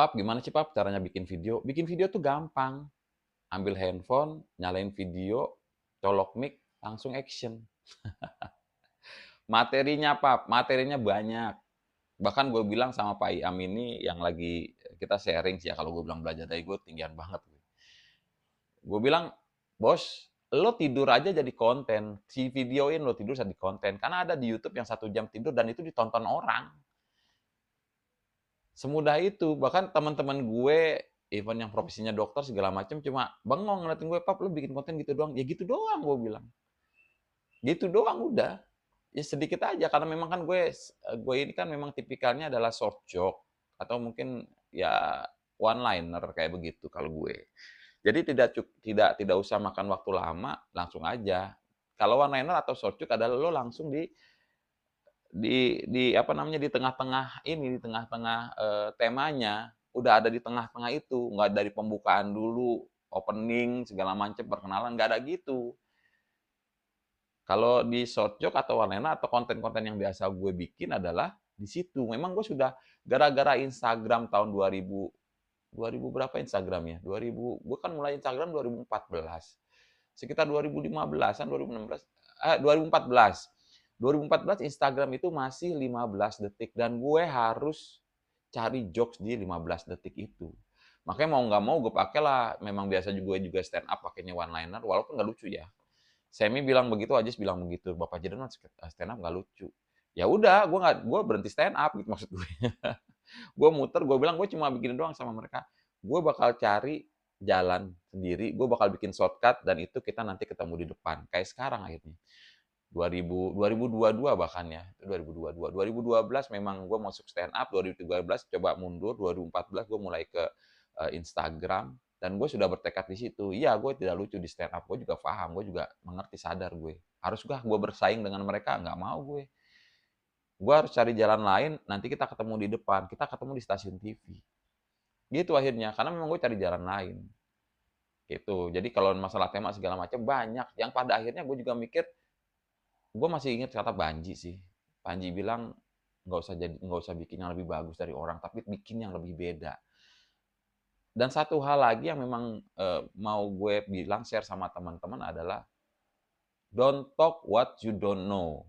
"Pap, gimana sih Pap caranya bikin video?" Bikin video tuh gampang, ambil handphone, nyalain video, colok mic, langsung action. Materinya Pap, materinya banyak. Bahkan gue bilang sama Pak Iam ini yang lagi kita sharing sih ya, kalau gue bilang belajar dari gue tinggian banget. Gue bilang, "Bos, lo tidur aja jadi konten, si videoin lo tidur jadi konten." Karena ada di YouTube yang 1 jam tidur dan itu ditonton orang. Semudah itu, bahkan teman-teman gue, even yang profesinya dokter segala macam cuma bengong ngeliatin gue, "Pap, lu bikin konten gitu doang?" "Ya gitu doang," gue bilang. "Gitu doang udah." Ya sedikit aja karena memang kan gue ini kan memang tipikalnya adalah short joke atau mungkin ya one liner kayak begitu kalau gue. Jadi tidak usah makan waktu lama, langsung aja. Kalau one liner atau short joke adalah lo langsung di apa namanya, di tengah-tengah ini, di tengah-tengah, temanya, udah ada di tengah-tengah itu, nggak dari pembukaan dulu, opening segala macam, perkenalan, nggak ada gitu. Kalau di short joke atau one liner atau konten-konten yang biasa gue bikin adalah di situ. Memang gue sudah gara-gara Instagram tahun 2000 berapa Instagramnya? 2000, gue kan mulai Instagram 2014. Sekitar 2015-an, 2016, 2014. 2014 Instagram itu masih 15 detik dan gue harus cari jokes di 15 detik itu. Makanya mau nggak mau gue pakailah, memang biasa juga gue juga stand up pakainya one liner walaupun nggak lucu ya. Semi bilang begitu, Ajis bilang begitu, Bapak Jidan stand up nggak lucu. Ya udah, gue berhenti stand up gitu maksud gue. Gue muter, gue bilang gue cuma bikin doang sama mereka. Gue bakal cari jalan sendiri, gue bakal bikin shortcut dan itu kita nanti ketemu di depan. Kayak sekarang akhirnya. 2022 bahkan ya, itu 2022. 2012 memang gue masuk stand up, 2013 coba mundur, 2014 gue mulai ke Instagram, dan gue sudah bertekad di situ. Iya, gue tidak lucu di stand up, gue juga paham, gue juga mengerti, sadar gue. Haruskah gue bersaing dengan mereka? Nggak mau gue. Gue harus cari jalan lain, nanti kita ketemu di depan, kita ketemu di stasiun TV. Gitu akhirnya, karena memang gue cari jalan lain. Gitu. Jadi kalau masalah tema segala macam banyak, yang pada akhirnya gue juga mikir, gue masih ingat kata Panji sih. Panji bilang, nggak usah bikin yang lebih bagus dari orang, tapi bikin yang lebih beda. Dan satu hal lagi yang memang mau gue bilang share sama teman-teman adalah don't talk what you don't know.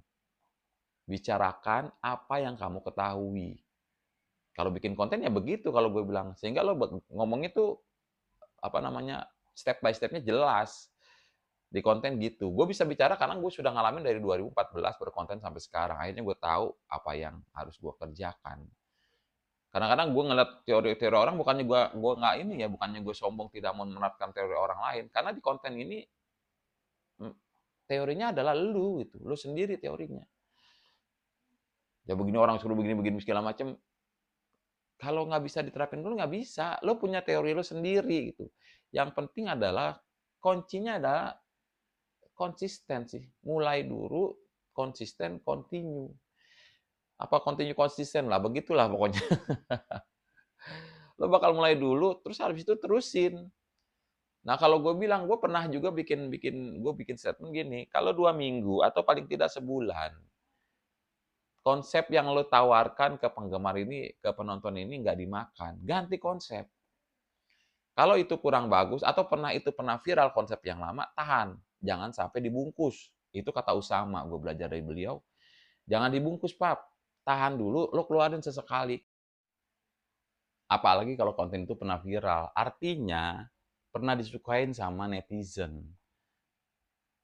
Bicarakan apa yang kamu ketahui. Kalau bikin konten ya begitu kalau gue bilang. Sehingga lo ngomongnya tuh apa namanya, step by stepnya jelas. Di konten gitu. Gue bisa bicara karena gue sudah ngalamin dari 2014 berkonten sampai sekarang. Akhirnya gue tahu apa yang harus gue kerjakan. Kadang-kadang gue ngeliat teori-teori orang, bukannya gue nggak ini ya, bukannya gue sombong tidak mau menerapkan teori orang lain. Karena di konten ini teorinya adalah lu gitu, lu sendiri teorinya. Ya begini orang suruh begini-begini segala macam, kalau nggak bisa diterapin dulu nggak bisa. Lu punya teori lu sendiri gitu. Yang penting adalah kuncinya adalah konsisten sih. Mulai dulu, konsisten, continue. Apa continue konsisten lah, begitulah pokoknya. Lo bakal mulai dulu, terus habis itu terusin. Nah kalau gue bilang, gue pernah juga bikin statement gini, kalau 2 minggu atau paling tidak sebulan, konsep yang lo tawarkan ke penggemar ini, ke penonton ini nggak dimakan, ganti konsep. Kalau itu kurang bagus atau itu pernah viral konsep yang lama, tahan. Jangan sampai dibungkus. Itu kata Usama, gue belajar dari beliau. Jangan dibungkus, Pap. Tahan dulu, lo keluarin sesekali. Apalagi kalau konten itu pernah viral. Artinya, pernah disukain sama netizen.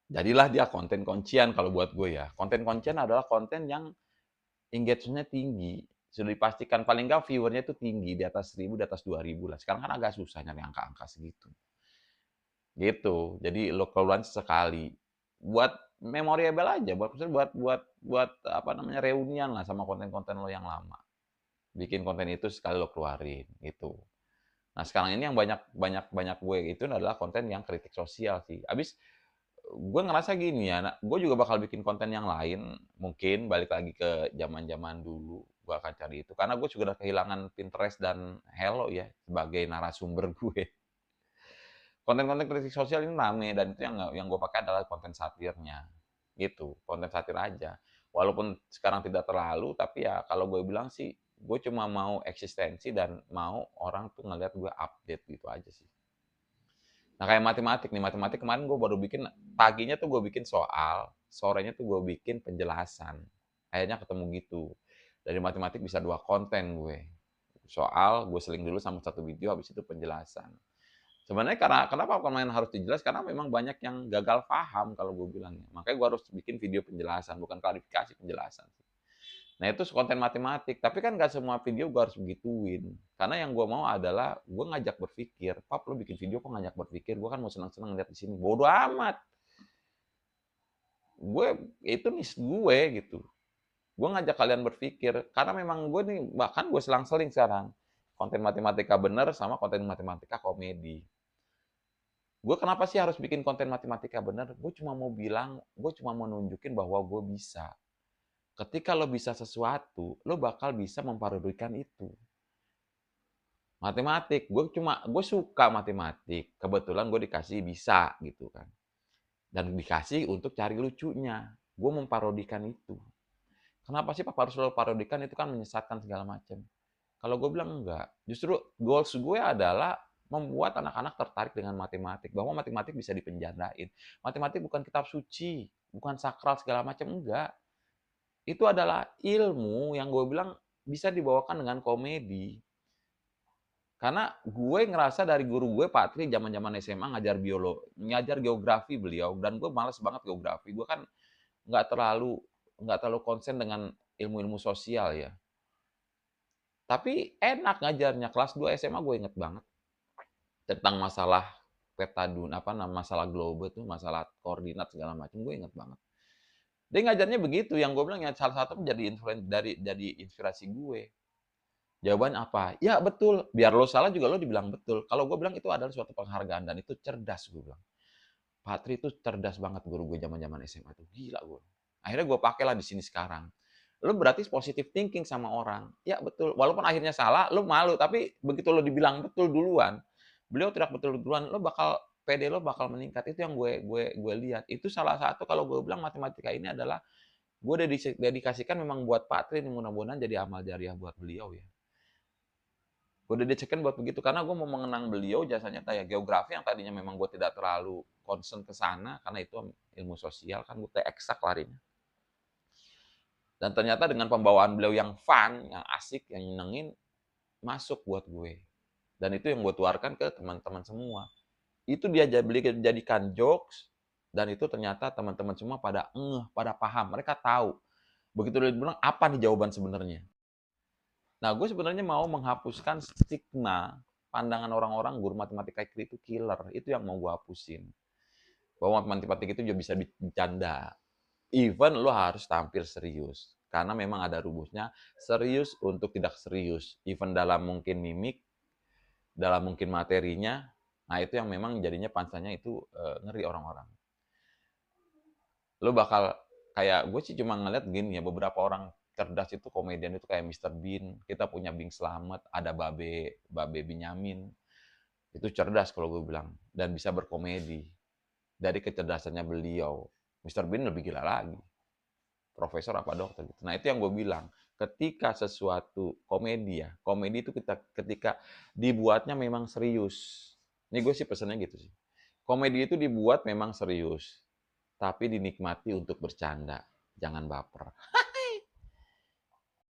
Jadilah dia konten kuncian kalau buat gue ya. Konten kuncian adalah konten yang engagement-nya tinggi. Sudah dipastikan paling nggak viewernya itu tinggi, di atas 1.000, di atas 2.000 lah. Sekarang kan agak susah nyari angka-angka segitu. Gitu. Jadi lo keluarin sekali. Buat memorable aja, buat apa namanya, reunian lah sama konten-konten lo yang lama. Bikin konten itu sekali lo keluarin gitu. Nah, sekarang ini yang banyak banyak banyak gue itu adalah konten yang kritik sosial sih. Habis gue ngerasa gini ya, gue juga bakal bikin konten yang lain, mungkin balik lagi ke zaman-zaman dulu, gue akan cari itu. Karena gue juga udah kehilangan Pinterest dan Hello ya, sebagai narasumber gue. Konten-konten kritik sosial ini rame, dan itu yang gue pakai adalah konten satirnya. Gitu, konten satir aja. Walaupun sekarang tidak terlalu, tapi ya kalau gue bilang sih, Gue cuma mau eksistensi dan mau orang tuh ngeliat gue update gitu aja sih. Nah kayak matematik nih, matematik kemarin gue baru bikin, paginya tuh gue bikin soal, sorenya tuh gue bikin penjelasan. Akhirnya ketemu gitu. Dari matematik bisa 2 konten gue. Soal, gue seling dulu sama 1 video, habis itu penjelasan. Sebenarnya karena kenapa pemain harus dijelas, karena memang banyak yang gagal paham kalau gue bilangnya. Makanya gue harus bikin video penjelasan, bukan klarifikasi, penjelasan. Nah itu konten matematik, tapi kan nggak semua video gue harus begituin. Karena yang gue mau adalah gue ngajak berpikir. Pap, lo bikin video kok ngajak berpikir? Gue kan mau senang-senang lihat di sini. Bodoh amat. Gue itu nih gue gitu. Gue ngajak kalian berpikir karena memang gue nih bahkan gue selang-seling sekarang konten matematika bener sama konten matematika komedi. Gue kenapa sih harus bikin konten matematika bener? Gue cuma mau bilang, gue cuma mau nunjukin bahwa gue bisa. Ketika lo bisa sesuatu, lo bakal bisa memparodikan itu. Matematik, gue suka matematik. Kebetulan gue dikasih bisa gitu kan. Dan dikasih untuk cari lucunya. Gue memparodikan itu. Kenapa sih Papa harus selalu parodikan? Itu kan menyesatkan segala macam. Kalau gue bilang enggak. Justru goals gue adalah membuat anak-anak tertarik dengan matematik. Bahwa matematik bisa dipenjarain. Matematik bukan kitab suci. Bukan sakral segala macam. Enggak. Itu adalah ilmu yang gue bilang bisa dibawakan dengan komedi. Karena gue ngerasa dari guru gue, Pak Tri, zaman-zaman SMA ngajar geografi beliau, dan gue males banget geografi. Gue kan nggak terlalu nggak terlalu konsen dengan ilmu-ilmu sosial ya. Tapi enak ngajarnya. Kelas 2 SMA gue inget banget tentang masalah peta dunia, masalah globe tuh, masalah koordinat segala macam. Gue inget banget. Dia ngajarnya begitu, yang gue bilang ya salah satu menjadi jadi inspirasi gue. Jawaban apa? Ya betul, biar lo salah juga lo dibilang betul. Kalau gue bilang itu adalah suatu penghargaan dan itu cerdas, gue bilang. Patri itu cerdas banget guru gue zaman-zaman SMA tuh. Gila gue. Akhirnya gue pakailah di sini sekarang. Lo berarti positive thinking sama orang. Ya betul, walaupun akhirnya salah, lo malu, tapi begitu lo dibilang betul duluan, beliau tidak betul duluan, lo bakal PD lo bakal meningkat. Itu yang gue lihat. Itu salah satu kalau gue bilang matematika ini adalah gue dedikasikan memang buat Patri, mudah-mudahan jadi amal jariah buat beliau ya. Gue dedicasikan buat begitu karena gue mau mengenang beliau jasanya kayak geografi yang tadinya memang gue tidak terlalu concern ke sana karena itu ilmu sosial kan gue ke eksak larinya. Dan ternyata dengan pembawaan beliau yang fun, yang asik, yang nyenengin, masuk buat gue. Dan itu yang gue tuarkan ke teman-teman semua. Itu dia jadikan jokes, dan itu ternyata teman-teman semua pada pada paham. Mereka tahu. Begitu dia bilang, apa nih jawaban sebenarnya? Nah, gue sebenarnya mau menghapuskan stigma pandangan orang-orang guru matematika itu killer. Itu yang mau gue hapusin. Bahwa matematik itu juga bisa bercanda. Even lo harus tampil serius. Karena memang ada rumusnya, serius untuk tidak serius. Even dalam mungkin mimik, dalam mungkin materinya, nah itu yang memang jadinya pansanya itu ngeri orang-orang. Lo bakal, kayak gue sih cuma ngeliat gini ya, beberapa orang cerdas itu komedian itu kayak Mr. Bean, kita punya Bing Slamet, ada Babe Binyamin, itu cerdas kalau gue bilang, dan bisa berkomedi dari kecerdasannya beliau. Mr. Bean lebih gila lagi, profesor apa dokter gitu. Nah itu yang gue bilang, ketika sesuatu komedi ya, komedi itu ketika dibuatnya memang serius. Ini gue sih pesannya gitu sih. Komedi itu dibuat memang serius, tapi dinikmati untuk bercanda, jangan baper.